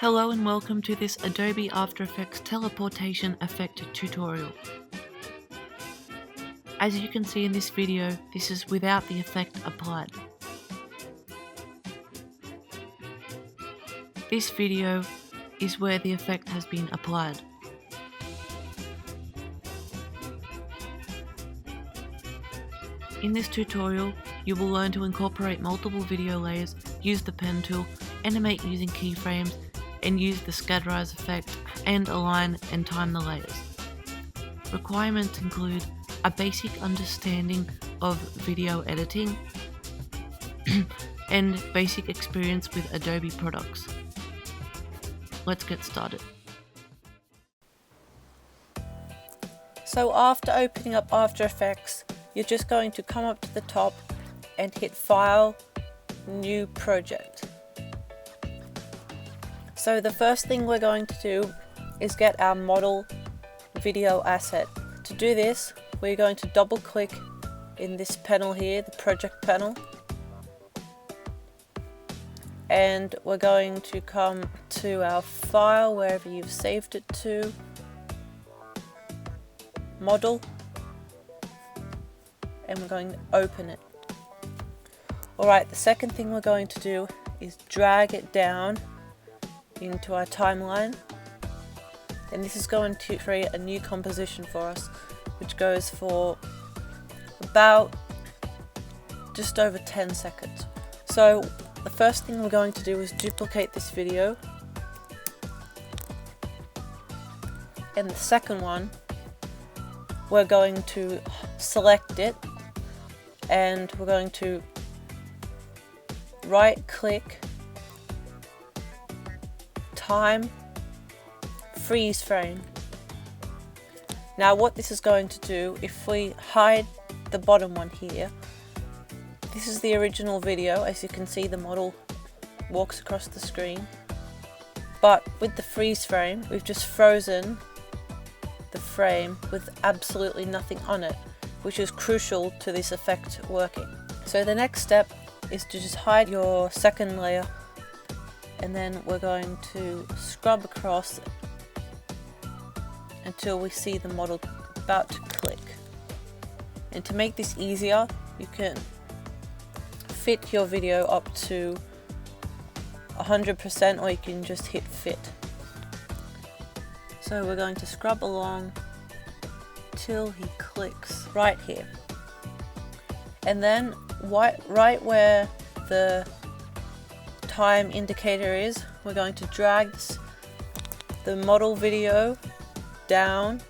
Hello and welcome to this Adobe After Effects Teleportation effect tutorial. As you can see in this video, this is without the effect applied. This video is where the effect has been applied. In this tutorial, you will learn to incorporate multiple video layers, use the pen tool, animate using keyframes, and use the scatterize effect, and align and time the layers. Requirements include a basic understanding of video editing and basic experience with Adobe products. Let's get started. So after opening up After Effects, you're just going to come up to the top and hit File, New Project. So the first thing we're going to do is get our model video asset. To do this, we're going to double click in this panel here, the project panel. And we're going to come to our file, wherever you've saved it to, model, and we're going to open it. Alright, the second thing we're going to do is drag it down into our timeline, and this is going to create a new composition for us, which goes for about just over 10 seconds. So the first thing we're going to do is duplicate this video, and the second one we're going to select it and we're going to right click, time, freeze frame. Now what this is going to do, if we hide the bottom one here, this is the original video. As you can see, the model walks across the screen, but with the freeze frame we've just frozen the frame with absolutely nothing on it, which is crucial to this effect working. So the next step is to just hide your second layer, and then we're going to scrub across until we see the model about to click. And to make this easier, you can fit your video up to 100%, or you can just hit fit. So we're going to scrub along till he clicks right here. And then right where the time indicator is, we're going to drag the model video down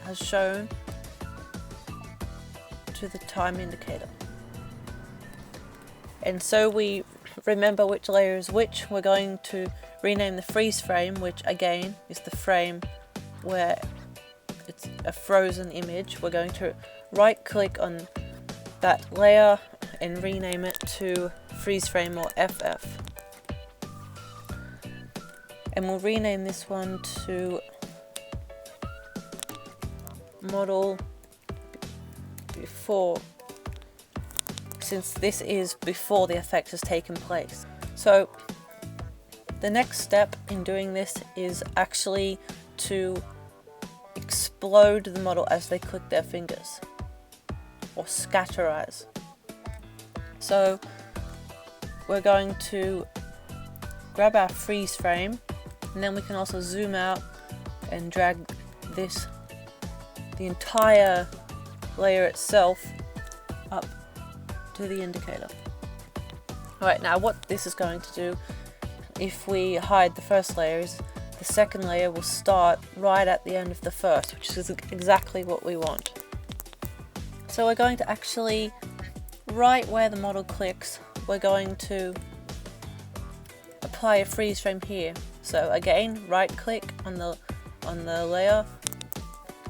as shown to the time indicator. And so we remember which layer is which, we're going to rename the freeze frame, which again is the frame where it's a frozen image. We're going to right click on that layer and rename it to freeze frame, or FF. And we'll rename this one to model before, since this is before the effect has taken place. So the next step in doing this is actually to explode the model as they click their fingers, or scatterize. So we're going to grab our freeze frame, and then we can also zoom out and drag the entire layer itself up to the indicator. Alright, now what this is going to do, if we hide the first layer, is the second layer will start right at the end of the first, which is exactly what we want. So we're going to actually, right where the model clicks, we're going to apply a freeze frame here. So again, right click on the layer,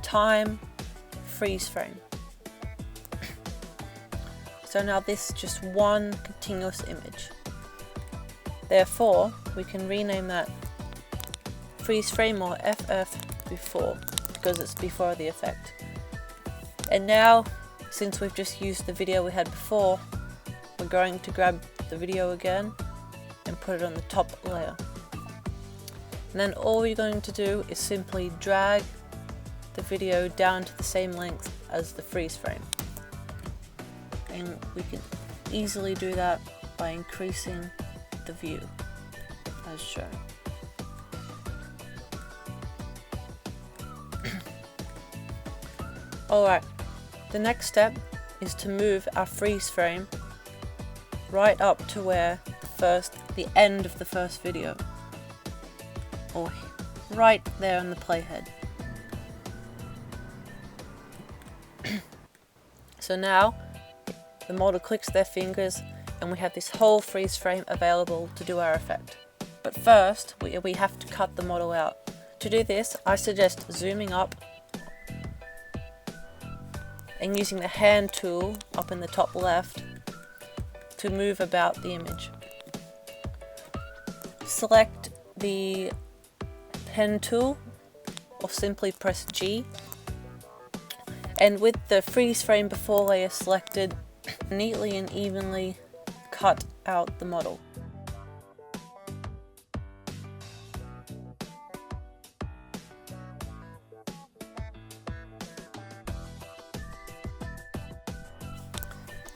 time, freeze frame. So now this is just one continuous image. Therefore, we can rename that freeze frame, or FF before, because it's before the effect. And now, since we've just used the video we had before, we're going to grab the video again and put it on the top layer. And then all you're going to do is simply drag the video down to the same length as the freeze frame. And we can easily do that by increasing the view as shown. Alright, the next step is to move our freeze frame right up to where the end of the first video, or right there on the playhead. So now the model clicks their fingers and we have this whole freeze frame available to do our effect. But first we have to cut the model out. To do this, I suggest zooming up and using the hand tool up in the top left to move about the image. Select the pen tool or simply press G, and with the freeze frame before layer selected, neatly and evenly cut out the model.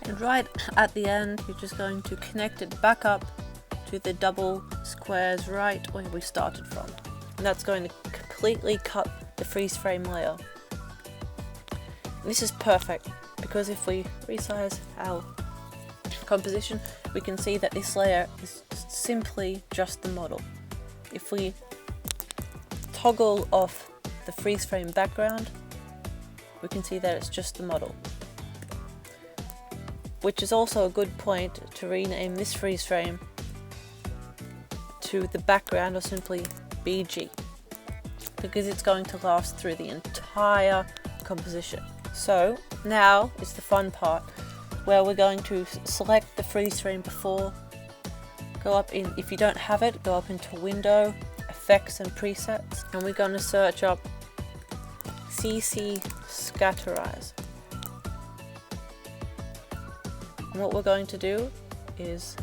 And right at the end, you're just going to connect it back up to the double squares right where we started from. And that's going to completely cut the freeze frame layer. And this is perfect because if we resize our composition, we can see that this layer is simply just the model. If we toggle off the freeze frame background, we can see that it's just the model. Which is also a good point to rename this freeze frame to the background or simply BG, because it's going to last through the entire composition. So now is the fun part where we're going to select the freeze frame before, go up in, if you don't have it, go up into Window, Effects and Presets, and we're going to search up CC Scatterize. And what we're going to do is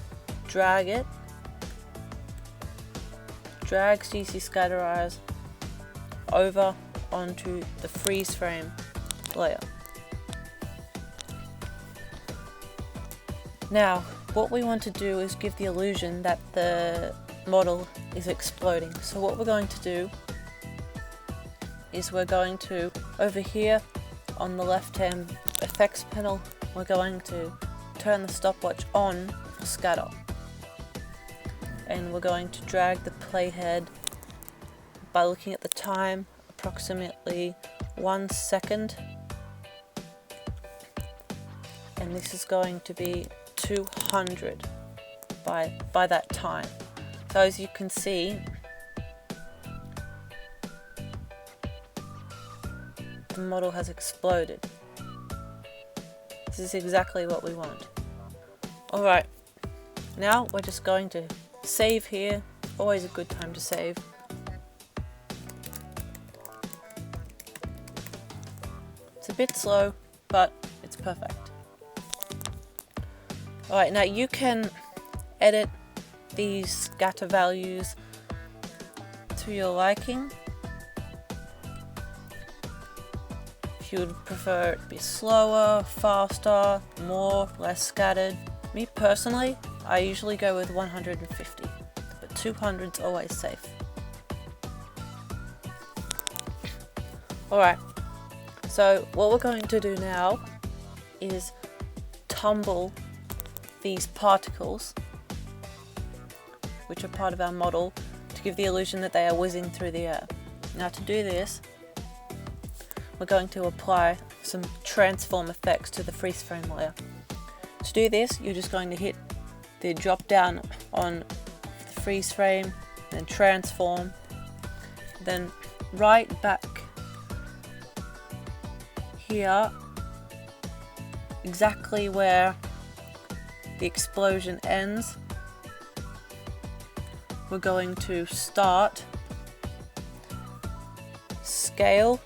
drag CC Scatterize over onto the freeze frame layer. Now, what we want to do is give the illusion that the model is exploding. So what we're going to do is we're going to, over here on the left hand effects panel, we're going to turn the stopwatch on for scatter. And we're going to drag the playhead by looking at the time, approximately 1 second. And this is going to be 200 by that time. So as you can see, the model has exploded. This is exactly what we want. Alright, now we're just going to save here. Always a good time to save. It's a bit slow, but it's perfect. Alright, now you can edit these scatter values to your liking. If you would prefer it to be slower, faster, more, less scattered. Me personally, I usually go with 150, but 200 is always safe. Alright, so what we're going to do now is tumble these particles, which are part of our model, to give the illusion that they are whizzing through the air. Now to do this, we're going to apply some transform effects to the freeze frame layer. To do this, you're just going to hit the drop down on the freeze frame, then transform, then right back here, exactly where the explosion ends, we're going to start, scale,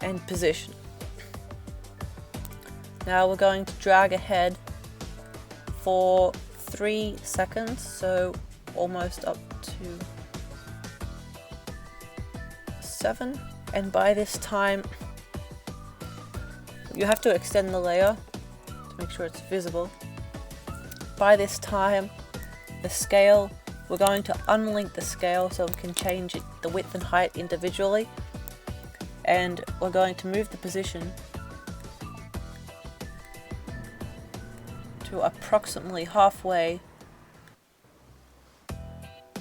and position. Now we're going to drag ahead for 3 seconds, so almost up to 0.7, and by this time you have to extend the layer to make sure it's visible. By this time, the scale, we're going to unlink the scale so we can change the width and height individually, and we're going to move the position to approximately halfway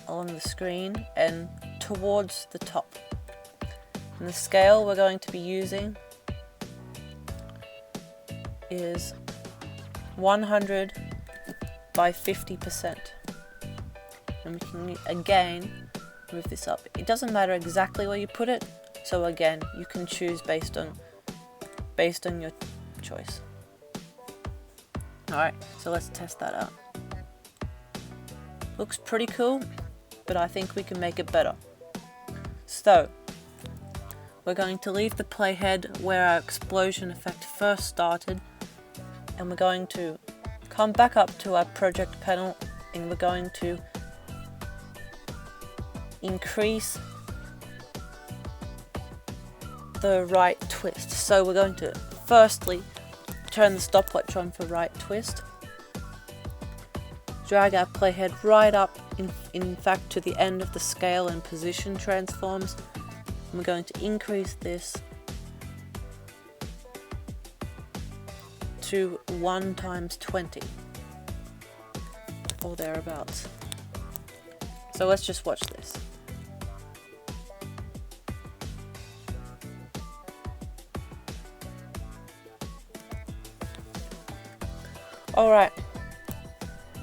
along the screen and towards the top. And the scale we're going to be using is 100 by 50%. And we can again move this up. It doesn't matter exactly where you put it, so again you can choose based on your choice. Alright, so let's test that out. Looks pretty cool, but I think we can make it better. So we're going to leave the playhead where our explosion effect first started, and we're going to come back up to our project panel, and we're going to increase the right twist. So we're going to firstly turn the stopwatch on for right twist, drag our playhead right up in fact to the end of the scale and position transforms, and we're going to increase this to 1 × 20 or thereabouts. So let's just watch this. Alright,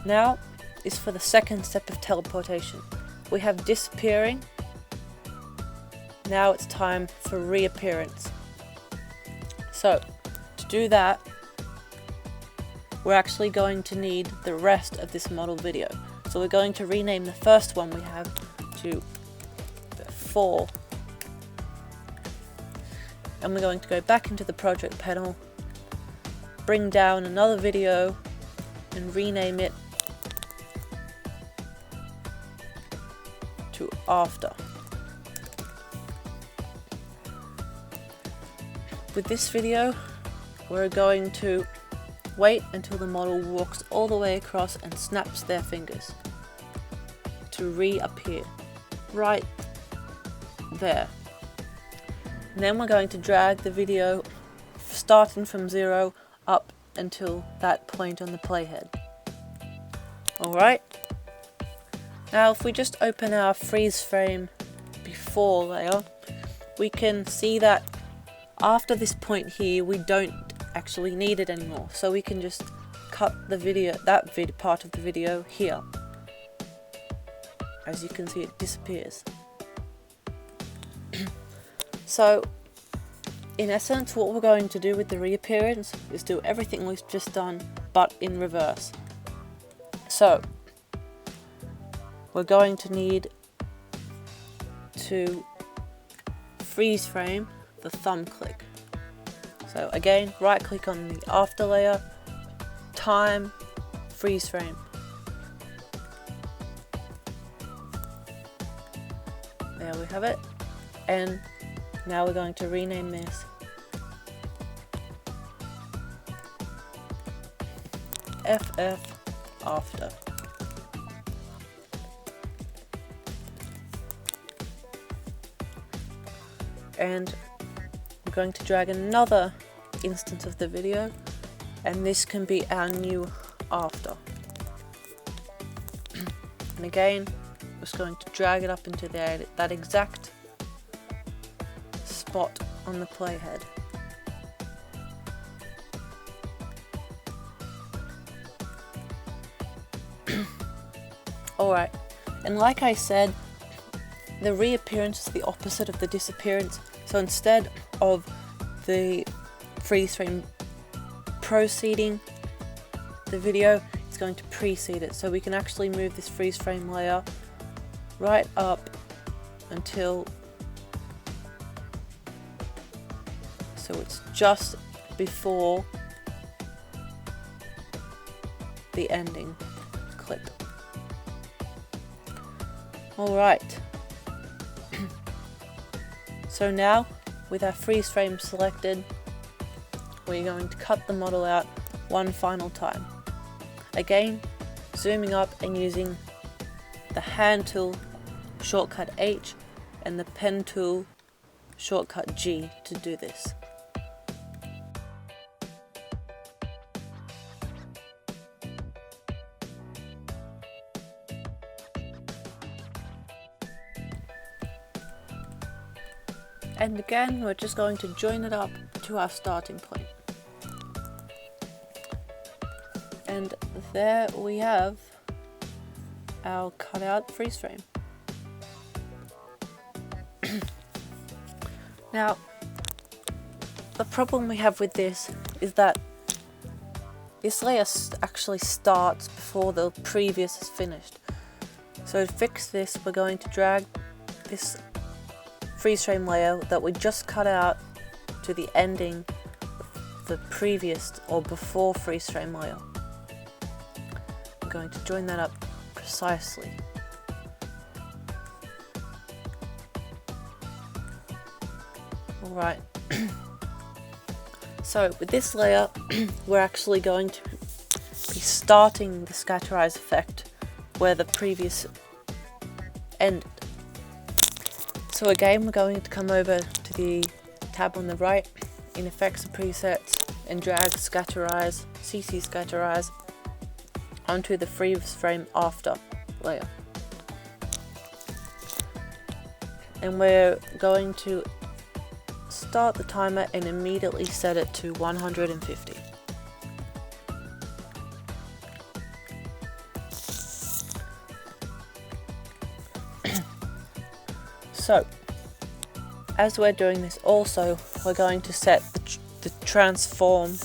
now is for the second step of teleportation. We have disappearing. Now it's time for reappearance. So to do that, we're actually going to need the rest of this model video. So we're going to rename the first one we have to 4. And we're going to go back into the project panel, bring down another video and rename it to After. With this video, we're going to wait until the model walks all the way across and snaps their fingers to reappear right there. And then we're going to drag the video starting from 0 up until that point on the playhead. Alright, now if we just open our freeze frame before layer, we can see that after this point here we don't actually need it anymore, so we can just cut the video, part of the video here. As you can see, it disappears. So in essence, what we're going to do with the reappearance is do everything we've just done, but in reverse. So we're going to need to freeze frame the thumb click. So again, right click on the after layer, time, freeze frame. There we have it. And now we're going to rename this FF After. And we're going to drag another instance of the video, and this can be our new after. And again, we're just going to drag it up into there, that exact spot on the playhead. Alright, and like I said, the reappearance is the opposite of the disappearance. So instead of the freeze frame preceding the video, it's going to precede it. So we can actually move this freeze frame layer right up until, so it's just before the ending clip. Alright. So now, with our freeze frame selected, we're going to cut the model out one final time. Again, zooming up and using the hand tool shortcut H and the pen tool shortcut G to do this. And again, we're just going to join it up to our starting point. And there we have our cutout freeze frame. Now, the problem we have with this is that this layer actually starts before the previous is finished. So to fix this, we're going to drag this freeze frame layer that we just cut out to the ending of the previous or before freeze frame layer. I'm going to join that up precisely. Alright, so with this layer we're actually going to be starting the scatterize effect where the previous ended. So again, we're going to come over to the tab on the right in Effects and Presets and drag Scatterize, CC Scatterize onto the freeze frame after layer. And we're going to start the timer and immediately set it to 150. So, as we're doing this also, we're going to set the transform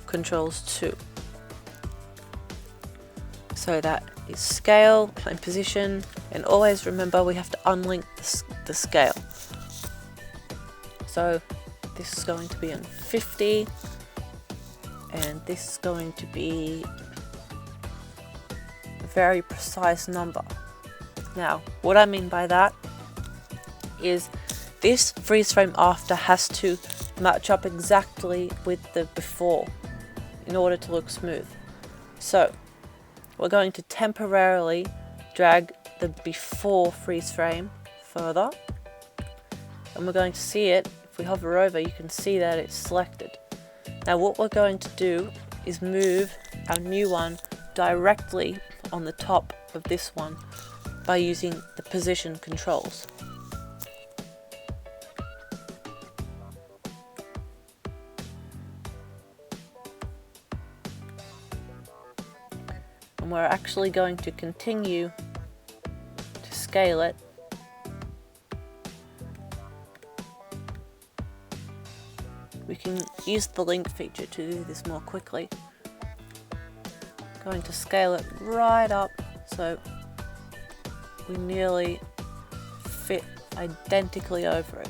controls to. So that is scale and position, and always remember we have to unlink the scale. So this is going to be on 50, and this is going to be a very precise number. Now, what I mean by that is this freeze frame after has to match up exactly with the before in order to look smooth. So we're going to temporarily drag the before freeze frame further, and we're going to see it. If we hover over, you can see that it's selected. Now what we're going to do is move our new one directly on the top of this one by using the position controls. And we're actually going to continue to scale it . We can use the link feature to do this more quickly. Going to scale it right up so we nearly fit identically over it.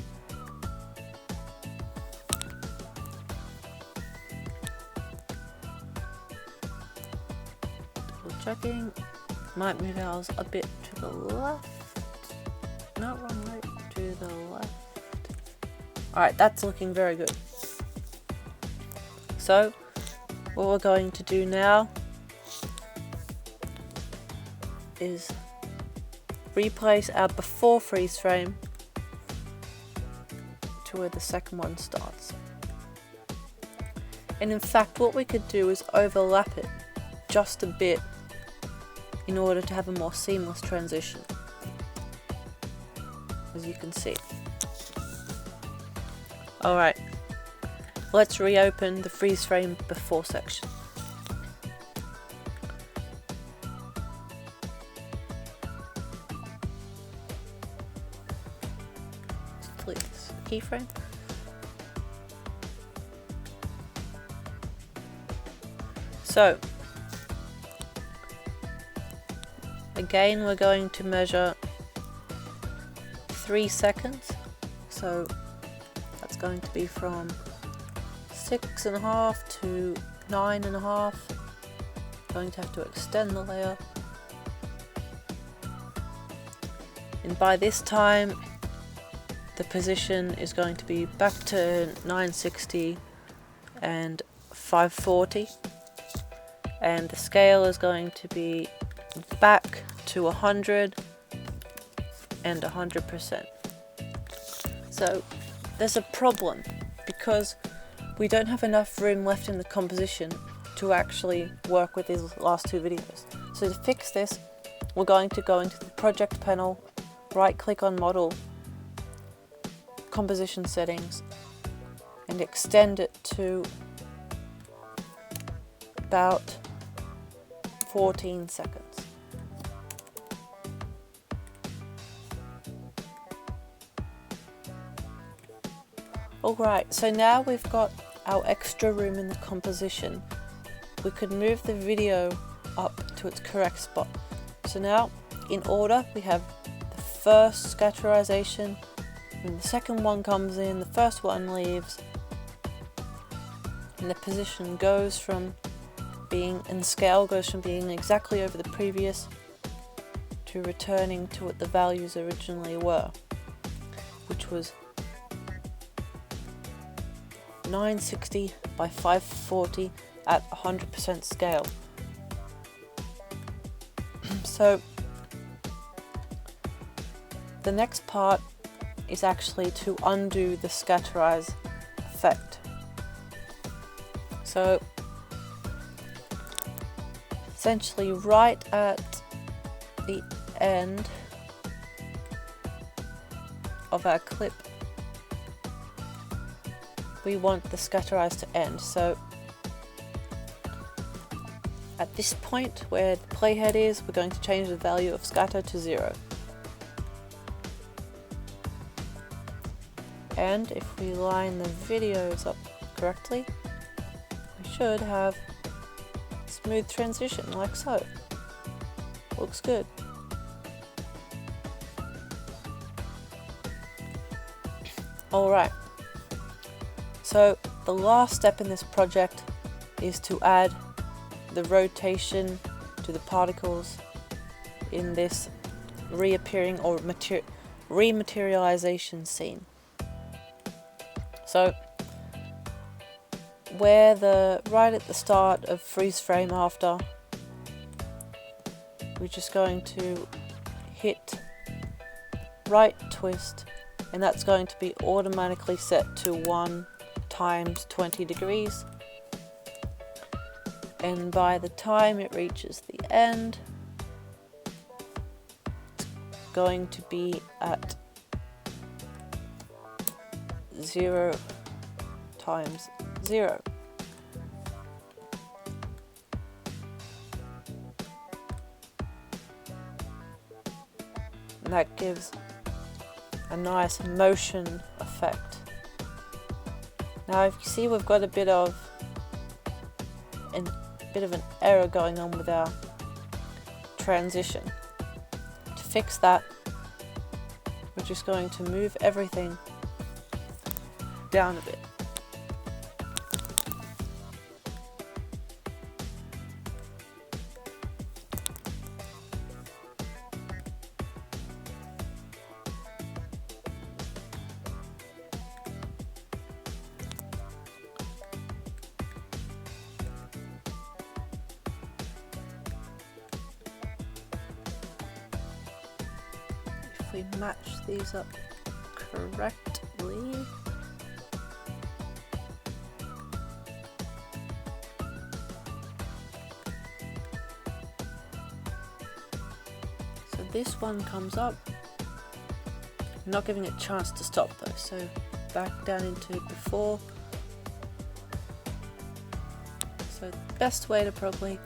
Double checking. Might move ours a bit to the left. Not wrong way, to the left. Alright, that's looking very good. So, what we're going to do now is replace our before freeze frame to where the second one starts. And in fact, what we could do is overlap it just a bit in order to have a more seamless transition, as you can see. Alright, let's reopen the freeze frame before section. Delete this keyframe. So, again we're going to measure 3 seconds. So that's going to be from 6.5 to 9.5. Going to have to extend the layer. And by this time, the position is going to be back to 960 and 540, and the scale is going to be back to 100 and 100%. So there's a problem because we don't have enough room left in the composition to actually work with these last two videos. So to fix this, we're going to go into the project panel, right click on model, composition settings, and extend it to about 14 seconds. Alright, so now we've got our extra room in the composition. We could move the video up to its correct spot. So now, in order, we have the first scatterization, and the second one comes in, the first one leaves, and the position goes from being, and the scale goes from being exactly over the previous to returning to what the values originally were, which was 960 by 540 at 100% scale. So the next part is actually to undo the scatterize effect. So essentially right at the end of our clip, we want the scatterize to end. So at this point where the playhead is, we're going to change the value of scatter to 0. And if we line the videos up correctly, we should have a smooth transition like so. Looks good. Alright, so the last step in this project is to add the rotation to the particles in this reappearing or rematerialization scene. So where right at the start of freeze frame after, we're just going to hit right twist, and that's going to be automatically set to 1 times 20 degrees. And by the time it reaches the end, it's going to be at 0 times 0. And that gives a nice motion effect. Now if you see, we've got a bit of an error going on with our transition. To fix that, we're just going to move everything down a bit. If we match these up correctly, so this one comes up. I'm not giving it a chance to stop though, so back down into before. So the best way to probably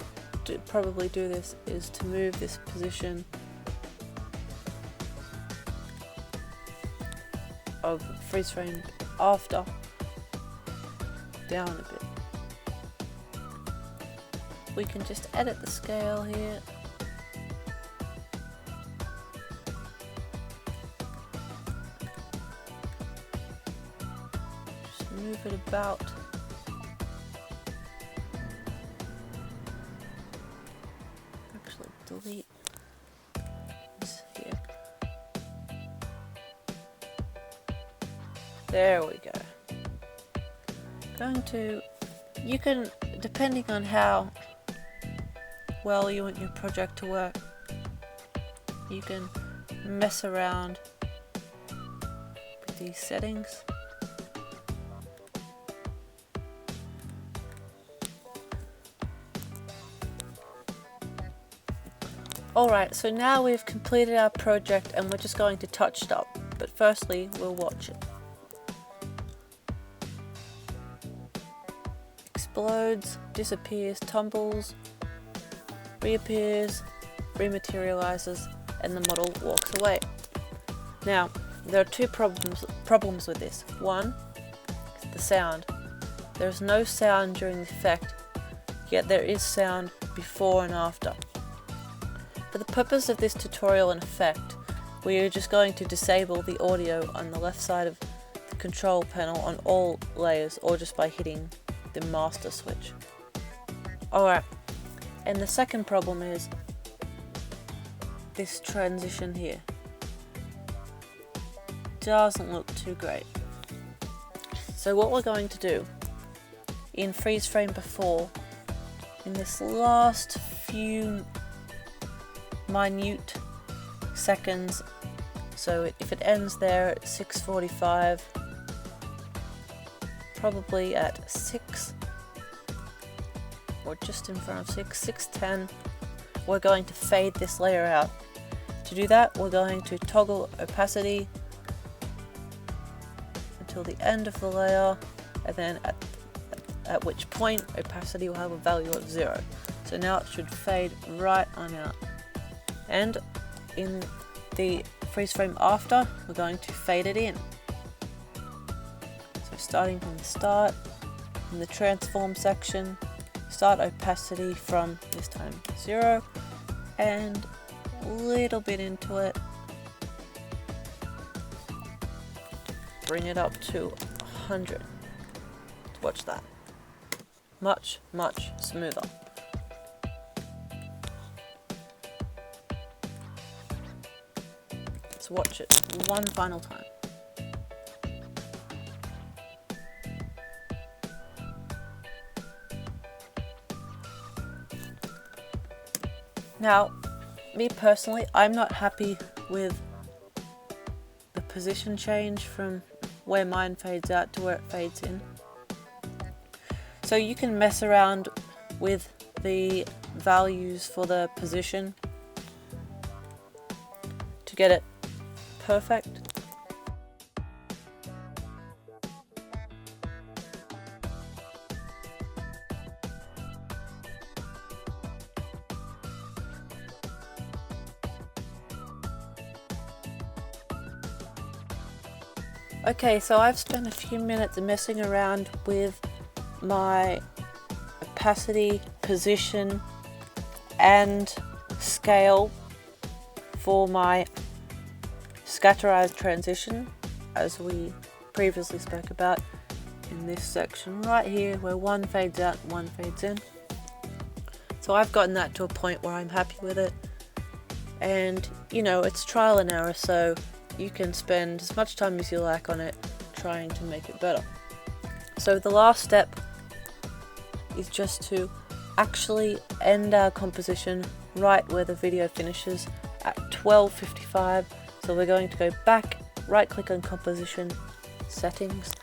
do this is to move this position of freeze frame after down a bit. We can just edit the scale here. Just move it about. Actually delete this here. There we go. You can, depending on how well you want your project to work, you can mess around with these settings. Alright, so now we've completed our project and we're just going to touch it up, but firstly we'll watch it. Explodes, disappears, tumbles, reappears, rematerializes, and the model walks away. Now, there are two problems with this. One is the sound. There's no sound during the effect, yet there is sound before and after. For the purpose of this tutorial and effect, we are just going to disable the audio on the left side of the control panel on all layers, or just by hitting the master switch. Alright, and the second problem is this transition here. Doesn't look too great. So what we're going to do in freeze frame before, in this last few minute seconds, so if it ends there at 6:45, probably at 6 or just in front of 6:10, we're going to fade this layer out. To do that, we're going to toggle opacity until the end of the layer, and then at which point opacity will have a value of 0. So now it should fade right on out. And in the freeze frame after, we're going to fade it in. So starting from the start, in the transform section, start opacity from this time 0, and a little bit into it, bring it up to 100. Watch that. Much, much smoother. Let's watch it one final time. Now, me personally, I'm not happy with the position change from where mine fades out to where it fades in. So you can mess around with the values for the position to get it perfect. Okay, so I've spent a few minutes messing around with my opacity, position, and scale for my scatterized transition, as we previously spoke about in this section right here, where one fades out and one fades in. So I've gotten that to a point where I'm happy with it, and you know, it's trial and error, so you can spend as much time as you like on it trying to make it better. So the last step is just to actually end our composition right where the video finishes at 12:55. So we're going to go back, right click on composition settings,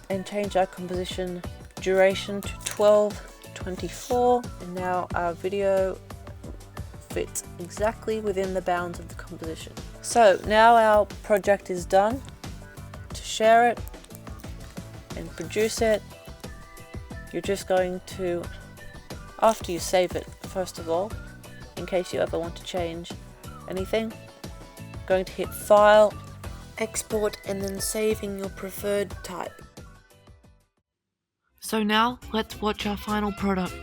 and change our composition duration to 12:24, and now our video fits exactly within the bounds of the composition. So now our project is done. To share it and produce it, you're just going to, after you save it first of all, in case you ever want to change anything, going to hit File, Export, and then save in your preferred type. So now let's watch our final product.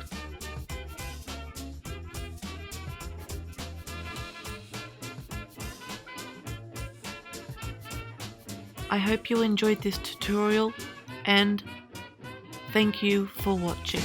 I hope you enjoyed this tutorial, and thank you for watching.